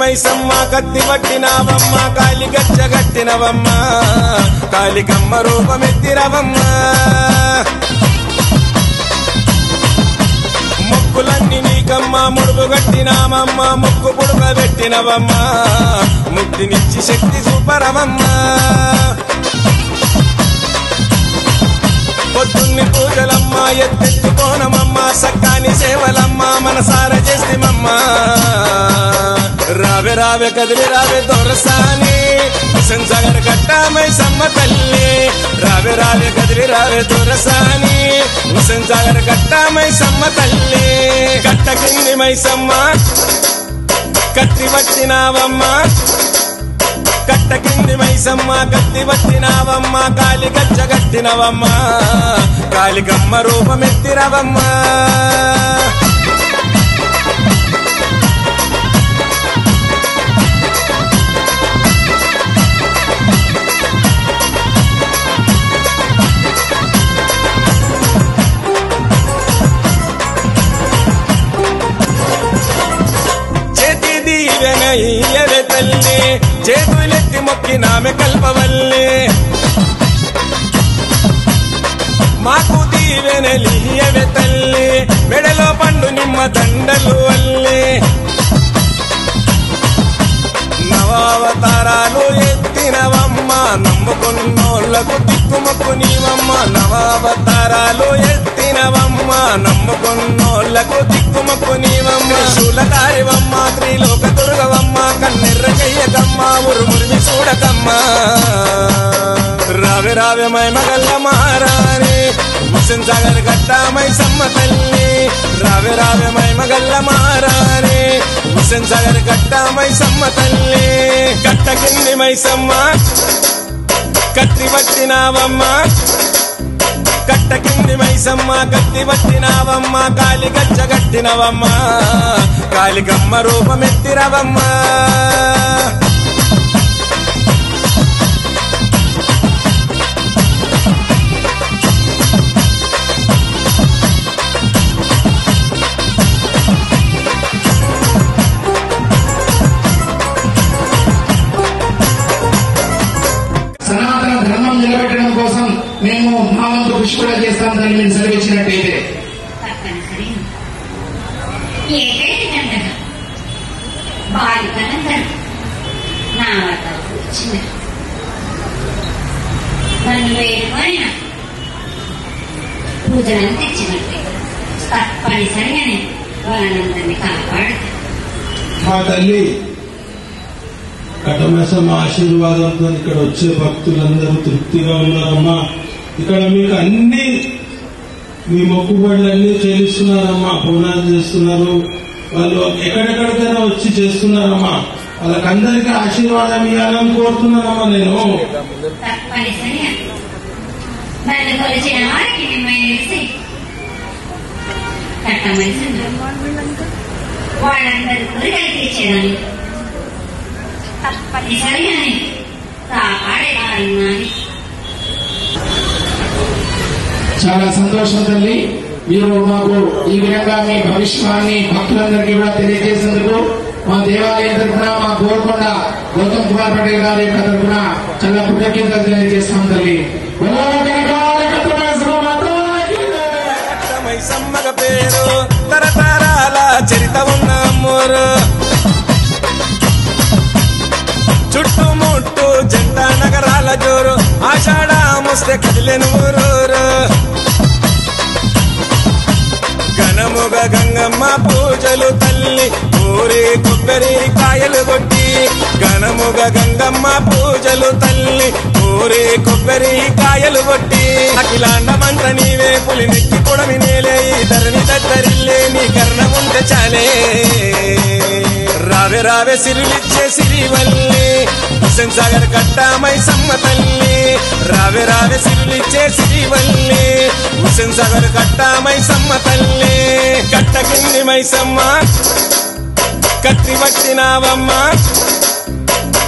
మైసమ్మ కత్తి పట్టినవమ్మ కాలి గజ్జ గట్టినవమ్మ కాలికమ్మ రూపమెత్తినవమ్మ మొక్కులన్నీ నీకమ్మ ముడుపు గట్టినామమ్మ మొక్కు పుడుక పెట్టినవమ్మ ముక్తినిచ్చి శక్తి సూపరవమ్మ పొద్దున్ని పూజలమ్మ ఎత్తెత్తుకోనమమ్మ సక్కాని సేవలమ్మ మనసార చేస్తేమమ్మ రావే రావే కదిలి రావే దొరసాని హుస్సేన్ సాగర్ కట్ట మైసమ్మ తల్లి రావే రావే కదిలి రావే దొరసాని హుస్సేన్ సాగర్ కట్ట మైసమ్మ తల్లి కట్ట కింది మైసమ్మ కత్తి పట్టినావమ్మ కట్ట కింది మైసమ్మ కత్తి పట్టినవమ్మ కాలి గజ్జ గట్టినవమ్మ కాలికమ్మ రూపమెత్తినవమ్మ చేతి దీవెన ఇయ్యవే తల్లి చేతులెత్తి మొక్కినామె కల్పవల్లి మాకు దీవెనలియవే తల్లి మెడలో పండు నిమ్మ దండలు వల్లి నవావతారాలు ఎత్తినవమ్మ నమ్ముకున్నోళ్లకు దిక్కుమొక్కు నీవమ్మ నవావతారాలు ఎత్తినవమ్మ నమ్ముకున్నోళ్లకు దిక్కుమొక్కు నీవమ్మ శూలధారివమ్మ త్రిలోక దుర్గవమ్మ కన్నెర్ర చెయ్యకమ్మ ఉరుమురిమి చూడకమ్మ రావే రావే మైమగల్ల మహారాణి హుస్సేన్ సాగర్ కట్ట మైసమ్మ తల్లి రావే రావే మైమగల్ల మహారాణి హుస్సేన్ సాగర్ కట్ట మైసమ్మ తల్లి కట్ట కింది మైసమ్మ కత్తి పట్టినవమ్మ కట్ట కింది మైసమ్మ కత్తి పట్టినవమ్మ కాలి గజ్జ గట్టినవమ్మ కాలికమ్మ రూపమెత్తినవమ్మ సనాతన ధర్మం నిలబెట్టడం కోసం మేము మా వంతు కృషి కూడా చేస్తాం దాన్ని మేము సెలవిచ్చినట్టయితే పూజలను తెచ్చినట్టే తప్పనిసరిగానే వాళ్ళందరినీ కాపాడుతారు. మా తల్లి కటమైసమ్మ ఆశీర్వాదంతో ఇక్కడ వచ్చే భక్తులందరూ తృప్తిగా ఉన్నారమ్మా. ఇక్కడ మీకు అన్ని మీ మొక్కుబడులన్నీ చెల్లిస్తున్నారమ్మా, పూర్ణాలు చేస్తున్నారు. వాళ్ళు ఎక్కడెక్కడికైనా వచ్చి చేస్తున్నారమ్మా. వాళ్ళకందరికీ ఆశీర్వాదం ఇవ్వాలని కోరుతున్నానమ్మా. నేను తప్పనిసరిగా నన్ను కొలిచిన వారికి మిమ్మల్ని కట్టమని వాళ్ళందరూ కోరికలు తీర్చేదాన్ని తప్పనిసరిగానే కాపాడేవారున్నాను. చాలా సంతోషం తల్లి. మీరు మాకు ఈ విధంగా మీ భవిష్యవాన్ని భక్తులందరికీ కూడా తెలియజేసేందుకు మా దేవాలయం తరఫున మా గోల్కొండ గౌతమ్ కుమార్ పటేల్ గారి యొక్క తరఫున చాలా కృతజ్ఞతలు తెలియజేస్తాం తల్లి. మైసమ్మగ పేరు తరతరాల చరిత ఉన్న అమ్మోరు చుట్టుముట్టు జంట నగరాల జోరు ఆషాఢ ముస్తే కదిలేను ఊరూరు ఘనముగ గంగమ్మ పూజలు తల్లి ఊరి కొబ్బరి కాయలు కొట్టి ఘనముగ గంగమ్మ పూజలు తల్లి ఊరి కొబ్బరి కాయలు కొట్టి అఖిలాండమంత నీవే పులి నెక్కి పొడమి నేలే ఈ ధరణి దద్దరిల్లే నీ కర్ణముంటే చాలే రావే రావే సిరులిచ్చే సిరివల్లి హుస్సేన్ సాగర్ కట్ట మైసమ్మ తల్లి రావే రావే సిరులిచ్చే సిరివల్లి హుస్సేన్ సాగర్ కట్ట మైసమ్మ తల్లి కట్ట కింది మైసమ్మ కత్తి పట్టినవమ్మ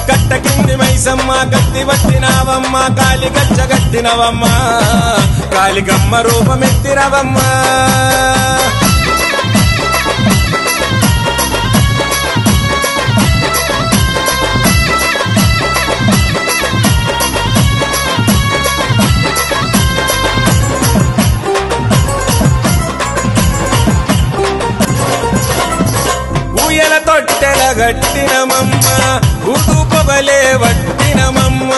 కట్ట కింది మైసమ్మ కత్తి పట్టినవమ్మ కాలి గజ్జ గట్టినవమ్మ కాలికమ్మ రూపమెత్తినవమ్మ గట్టినమమ్మ ఊదు పొగలే వట్టినమమ్మ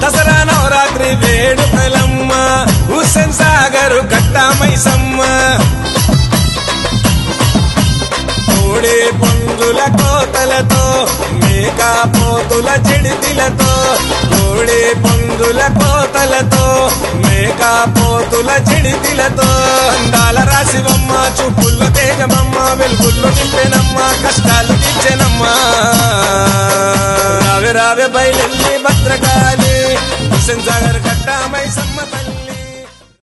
దసరా నవరాత్రి వేడుకలమ్మ హుస్సేన్ సాగరు కట్టామైసమ్మ కోడే పుంజుల కోతలతో మేకా పోతుల చెడితిలతో కోడే పుంజుల కోతలతో మేకా పోతుల చెడితిలతో అందాల రాశివమ్మ చూపుల్లో తేజమమ్మ వెలుగుల్లో నింపెనమ్మ కష్టాలు తీర్చెనమ్మ రావే రావే బయలెల్లి భద్రకాళి హుస్సేన్ సాగర్ కట్టామైసమ్మ తల్లి